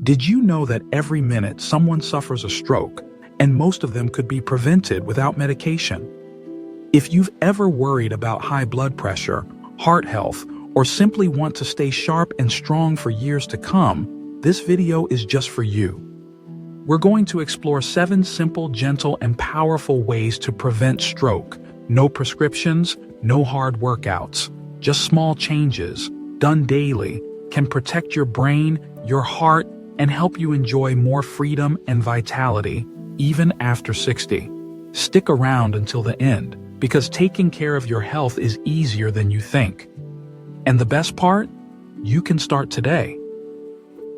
Did you know that every minute someone suffers a stroke, and most of them could be prevented without medication? If you've ever worried about high blood pressure, heart health, or simply want to stay sharp and strong for years to come, this video is just for you. We're going to explore 7 simple, gentle, and powerful ways to prevent stroke. No prescriptions, no hard workouts. Just small changes, done daily, can protect your brain, your heart, and help you enjoy more freedom and vitality, even after 60. Stick around until the end, because taking care of your health is easier than you think. And the best part? You can start today.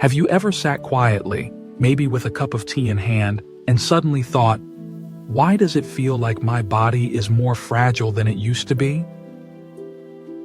Have you ever sat quietly, maybe with a cup of tea in hand, and suddenly thought, why does it feel like my body is more fragile than it used to be?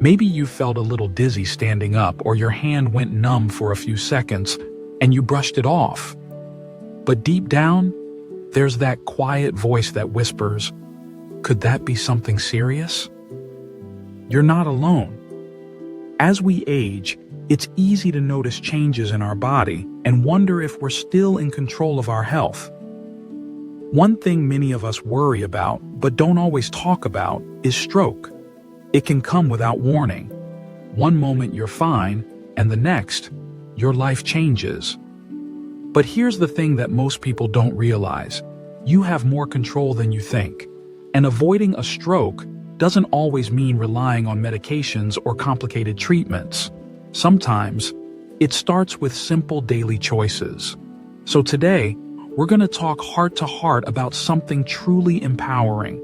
Maybe you felt a little dizzy standing up, or your hand went numb for a few seconds, and you brushed it off. But deep down, there's that quiet voice that whispers, could that be something serious? You're not alone. As we age, it's easy to notice changes in our body and wonder if we're still in control of our health. One thing many of us worry about, but don't always talk about, is stroke. It can come without warning. One moment you're fine, and the next, your life changes. But here's the thing that most people don't realize. You have more control than you think. And avoiding a stroke doesn't always mean relying on medications or complicated treatments. Sometimes, it starts with simple daily choices. So today, we're going to talk heart to heart about something truly empowering.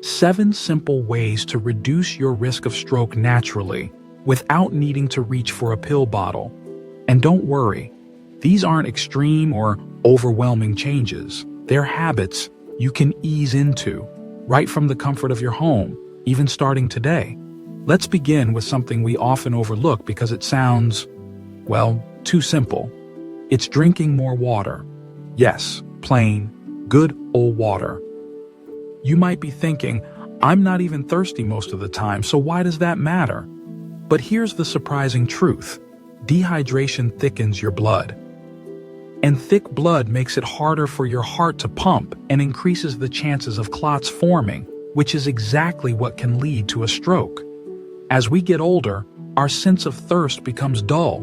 7 simple ways to reduce your risk of stroke naturally, without needing to reach for a pill bottle. And don't worry, these aren't extreme or overwhelming changes. They're habits you can ease into, right from the comfort of your home, even starting today. Let's begin with something we often overlook because it sounds, well, too simple. It's drinking more water. Yes, plain, good old water. You might be thinking, I'm not even thirsty most of the time, so why does that matter? But here's the surprising truth. Dehydration thickens your blood. And thick blood makes it harder for your heart to pump and increases the chances of clots forming, which is exactly what can lead to a stroke. As we get older, our sense of thirst becomes dull.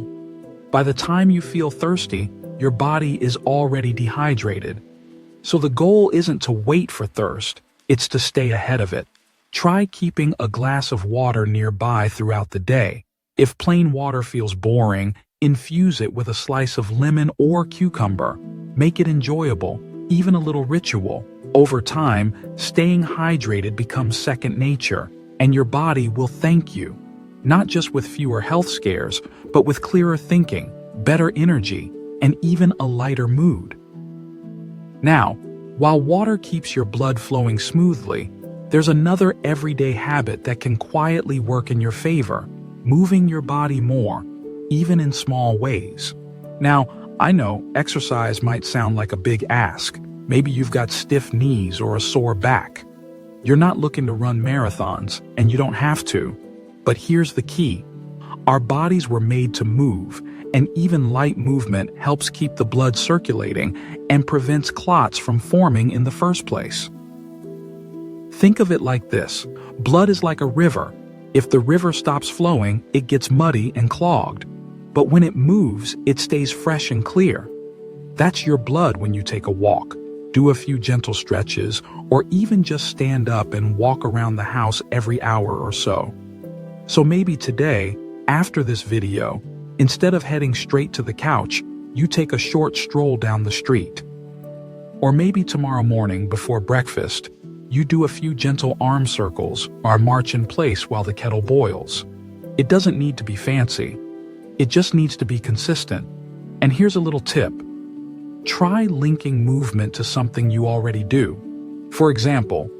By the time you feel thirsty, your body is already dehydrated. So the goal isn't to wait for thirst, it's to stay ahead of it. Try keeping a glass of water nearby throughout the day. If plain water feels boring, infuse it with a slice of lemon or cucumber. Make it enjoyable, even a little ritual. Over time, staying hydrated becomes second nature, and your body will thank you. Not just with fewer health scares, but with clearer thinking, better energy, and even a lighter mood. Now, while water keeps your blood flowing smoothly, there's another everyday habit that can quietly work in your favor, moving your body more, even in small ways. Now, I know exercise might sound like a big ask. Maybe you've got stiff knees or a sore back. You're not looking to run marathons, and you don't have to. But here's the key. Our bodies were made to move, and even light movement helps keep the blood circulating and prevents clots from forming in the first place. Think of it like this. Blood is like a river. If the river stops flowing, it gets muddy and clogged. But when it moves, it stays fresh and clear. That's your blood when you take a walk. Do a few gentle stretches, or even just stand up and walk around the house every hour or so. So maybe today, after this video, instead of heading straight to the couch, you take a short stroll down the street. Or maybe tomorrow morning before breakfast, you do a few gentle arm circles or march in place while the kettle boils. It doesn't need to be fancy. It just needs to be consistent. And here's a little tip. Try linking movement to something you already do. For example,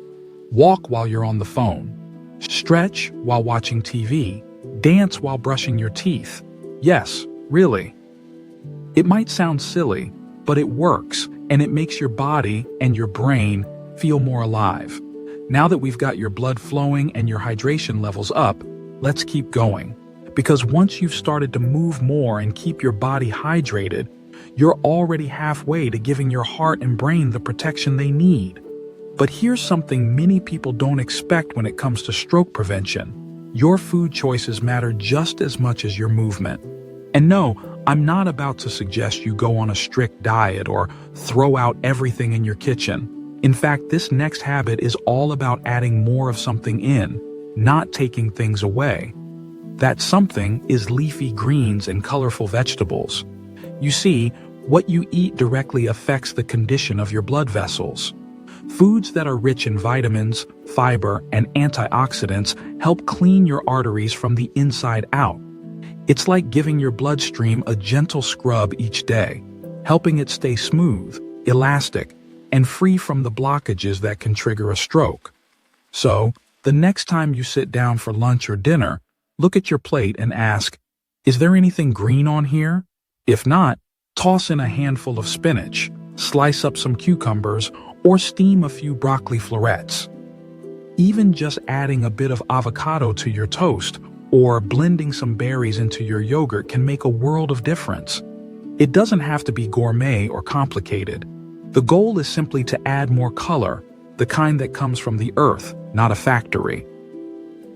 walk while you're on the phone, stretch while watching TV, dance while brushing your teeth. Yes, really. It might sound silly, but it works, and it makes your body and your brain feel more alive. Now that we've got your blood flowing and your hydration levels up, let's keep going. Because once you've started to move more and keep your body hydrated, You're already halfway to giving your heart and brain the protection they need. But here's something many people don't expect when it comes to stroke prevention. Your food choices matter just as much as your movement. And no, I'm not about to suggest you go on a strict diet or throw out everything in your kitchen. In fact, this next habit is all about adding more of something in, not taking things away. That something is leafy greens and colorful vegetables. You see, what you eat directly affects the condition of your blood vessels. Foods that are rich in vitamins, fiber, and antioxidants help clean your arteries from the inside out. It's like giving your bloodstream a gentle scrub each day, helping it stay smooth, elastic, and free from the blockages that can trigger a stroke. So, the next time you sit down for lunch or dinner, look at your plate and ask, is there anything green on here? If not, toss in a handful of spinach, slice up some cucumbers, or steam a few broccoli florets. Even just adding a bit of avocado to your toast or blending some berries into your yogurt can make a world of difference. It doesn't have to be gourmet or complicated. The goal is simply to add more color, the kind that comes from the earth, not a factory.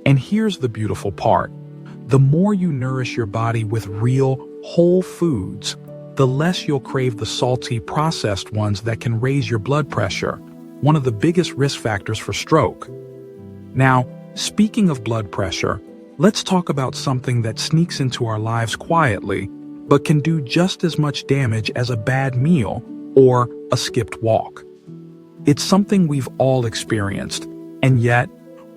And here's the beautiful part. The more you nourish your body with real, whole foods, the less you'll crave the salty, processed ones that can raise your blood pressure, one of the biggest risk factors for stroke. Now, speaking of blood pressure, let's talk about something that sneaks into our lives quietly, but can do just as much damage as a bad meal or a skipped walk. It's something we've all experienced, and yet,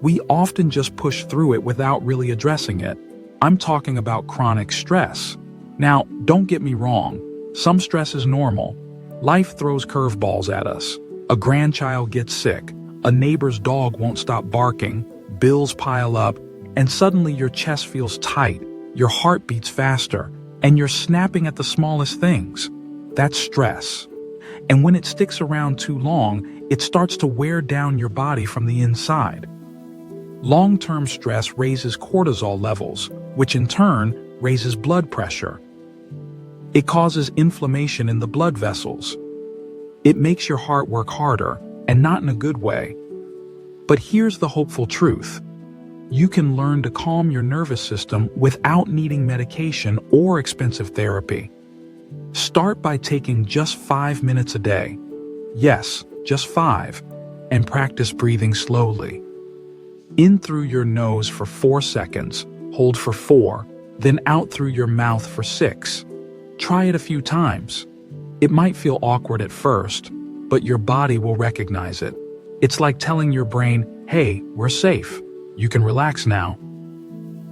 we often just push through it without really addressing it. I'm talking about chronic stress. Now, don't get me wrong. Some stress is normal. Life throws curveballs at us. A grandchild gets sick, a neighbor's dog won't stop barking, bills pile up, and suddenly your chest feels tight, your heart beats faster, and you're snapping at the smallest things. That's stress. And when it sticks around too long, it starts to wear down your body from the inside. Long-term stress raises cortisol levels, which in turn raises blood pressure. It causes inflammation in the blood vessels. It makes your heart work harder, and not in a good way. But here's the hopeful truth. You can learn to calm your nervous system without needing medication or expensive therapy. Start by taking just 5 minutes a day. Yes, just 5, and practice breathing slowly. In through your nose for 4 seconds, hold for 4, then out through your mouth for 6. Try it a few times. It might feel awkward at first, but your body will recognize it. It's like telling your brain, hey, we're safe. You can relax now.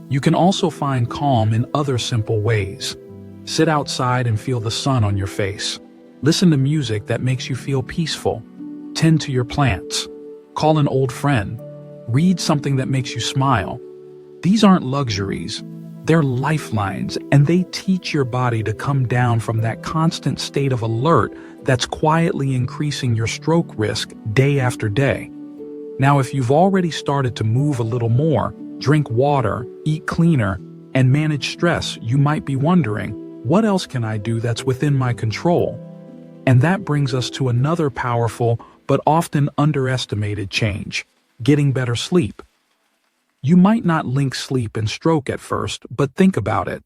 You can also find calm in other simple ways. Sit outside and feel the sun on your face. Listen to music that makes you feel peaceful. Tend to your plants. Call an old friend. Read something that makes you smile. These aren't luxuries. They're lifelines, and they teach your body to come down from that constant state of alert that's quietly increasing your stroke risk day after day. Now, if you've already started to move a little more, drink water, eat cleaner, and manage stress, you might be wondering, what else can I do that's within my control? And that brings us to another powerful but often underestimated change: getting better sleep. You might not link sleep and stroke at first, but think about it.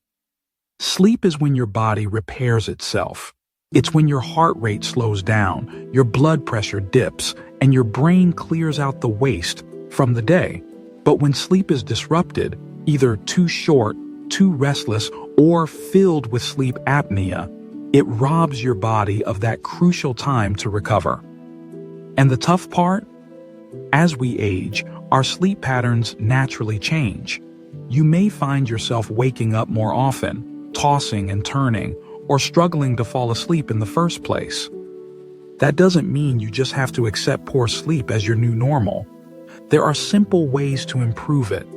Sleep is when your body repairs itself. It's when your heart rate slows down, your blood pressure dips, and your brain clears out the waste from the day. But when sleep is disrupted, either too short, too restless, or filled with sleep apnea, it robs your body of that crucial time to recover. And the tough part? As we age, our sleep patterns naturally change. You may find yourself waking up more often, tossing and turning, or struggling to fall asleep in the first place. That doesn't mean you just have to accept poor sleep as your new normal. There are simple ways to improve it.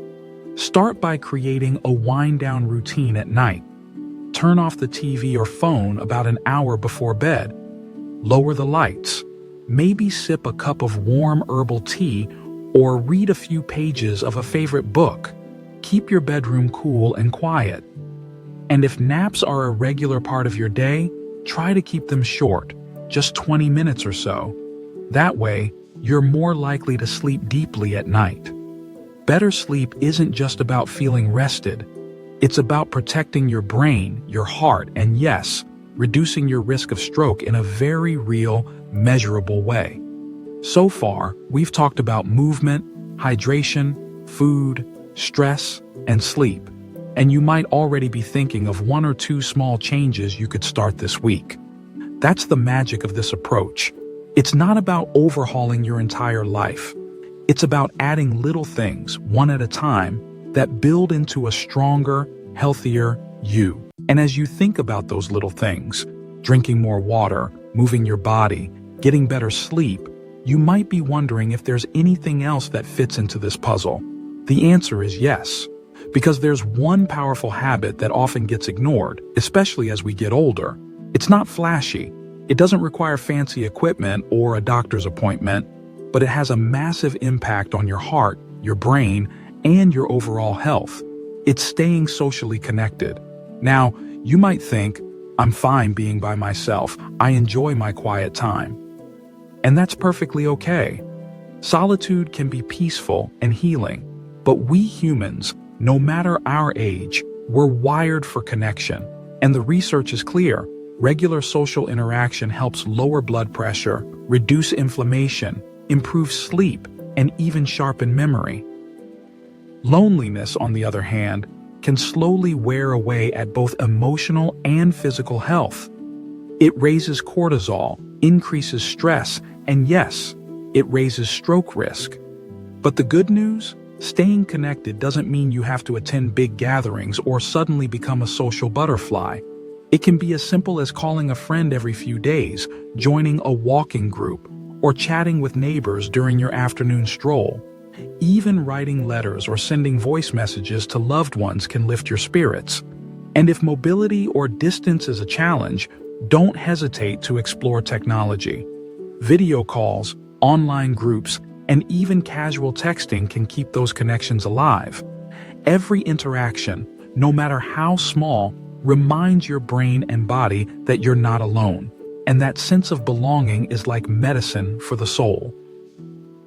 Start by creating a wind-down routine at night. Turn off the TV or phone about an hour before bed. Lower the lights. Maybe sip a cup of warm herbal tea or read a few pages of a favorite book. Keep your bedroom cool and quiet. And if naps are a regular part of your day, try to keep them short, just 20 minutes or so. That way, you're more likely to sleep deeply at night. Better sleep isn't just about feeling rested. It's about protecting your brain, your heart, and yes, reducing your risk of stroke in a very real, measurable way. So far, we've talked about movement, hydration, food, stress, and sleep. And you might already be thinking of 1 or 2 small changes you could start this week. That's the magic of this approach. It's not about overhauling your entire life. It's about adding little things, one at a time, that build into a stronger, healthier you. And as you think about those little things, drinking more water, moving your body, getting better sleep, you might be wondering if there's anything else that fits into this puzzle. The answer is yes, because there's one powerful habit that often gets ignored, especially as we get older. It's not flashy. It doesn't require fancy equipment or a doctor's appointment, but it has a massive impact on your heart, your brain, and your overall health. It's staying socially connected. Now, you might think, I'm fine being by myself. I enjoy my quiet time. And that's perfectly okay. Solitude can be peaceful and healing, but we humans, no matter our age, we're wired for connection. And the research is clear. Regular social interaction helps lower blood pressure, reduce inflammation, improve sleep, and even sharpen memory. Loneliness, on the other hand, can slowly wear away at both emotional and physical health. It raises cortisol, increases stress, and yes, it raises stroke risk. But the good news? Staying connected doesn't mean you have to attend big gatherings or suddenly become a social butterfly. It can be as simple as calling a friend every few days, joining a walking group, or chatting with neighbors during your afternoon stroll. Even writing letters or sending voice messages to loved ones can lift your spirits. And if mobility or distance is a challenge, don't hesitate to explore technology. Video calls, online groups, and even casual texting can keep those connections alive. Every interaction, no matter how small, reminds your brain and body that you're not alone, and that sense of belonging is like medicine for the soul.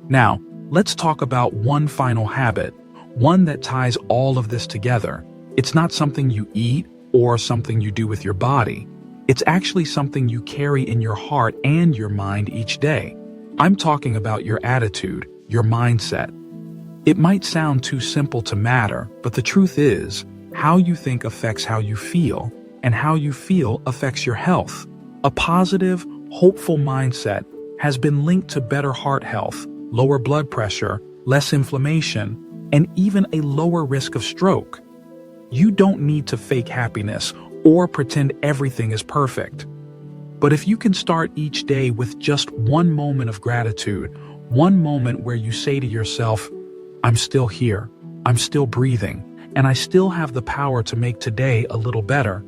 Now, let's talk about one final habit, one that ties all of this together. It's not something you eat or something you do with your body. It's actually something you carry in your heart and your mind each day. I'm talking about your attitude, your mindset. It might sound too simple to matter, but the truth is, how you think affects how you feel, and how you feel affects your health. A positive, hopeful mindset has been linked to better heart health, lower blood pressure, less inflammation, and even a lower risk of stroke. You don't need to fake happiness or pretend everything is perfect. But if you can start each day with just one moment of gratitude, one moment where you say to yourself, I'm still here, I'm still breathing, and I still have the power to make today a little better,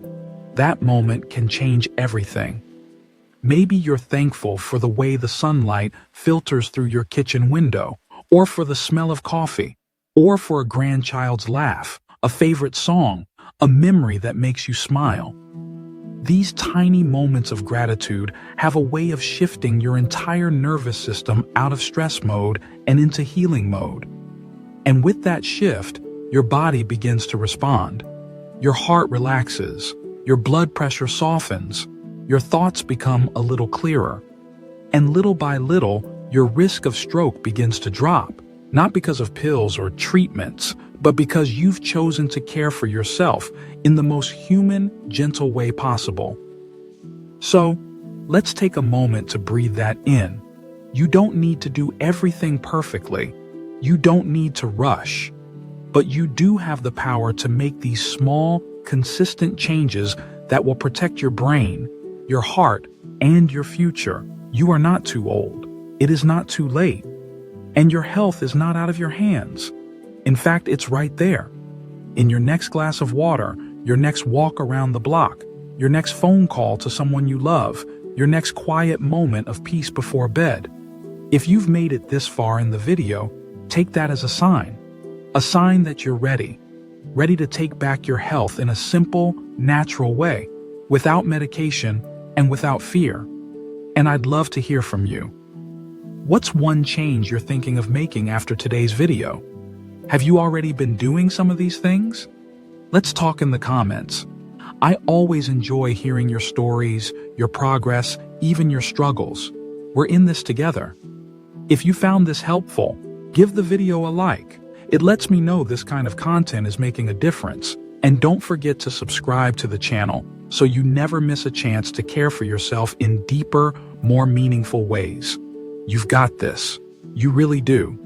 that moment can change everything. Maybe you're thankful for the way the sunlight filters through your kitchen window, or for the smell of coffee, or for a grandchild's laugh, a favorite song, a memory that makes you smile. These tiny moments of gratitude have a way of shifting your entire nervous system out of stress mode and into healing mode. And with that shift, your body begins to respond. Your heart relaxes, your blood pressure softens, your thoughts become a little clearer. And little by little, your risk of stroke begins to drop, not because of pills or treatments, but because you've chosen to care for yourself in the most human, gentle way possible. So, let's take a moment to breathe that in. You don't need to do everything perfectly. You don't need to rush. But you do have the power to make these small, consistent changes that will protect your brain, your heart, and your future. You are not too old. It is not too late. And your health is not out of your hands. In fact, it's right there. In your next glass of water, your next walk around the block, your next phone call to someone you love, your next quiet moment of peace before bed. If you've made it this far in the video, take that as a sign that you're ready to take back your health in a simple, natural way, without medication, and without fear. And I'd love to hear from you. What's one change you're thinking of making after today's video? Have you already been doing some of these things? Let's talk in the comments. I always enjoy hearing your stories, your progress, even your struggles. We're in this together. If you found this helpful, give the video a like. It lets me know this kind of content is making a difference. And don't forget to subscribe to the channel so you never miss a chance to care for yourself in deeper, more meaningful ways. You've got this. You really do.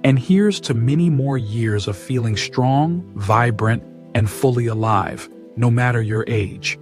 And here's to many more years of feeling strong, vibrant, and fully alive, no matter your age.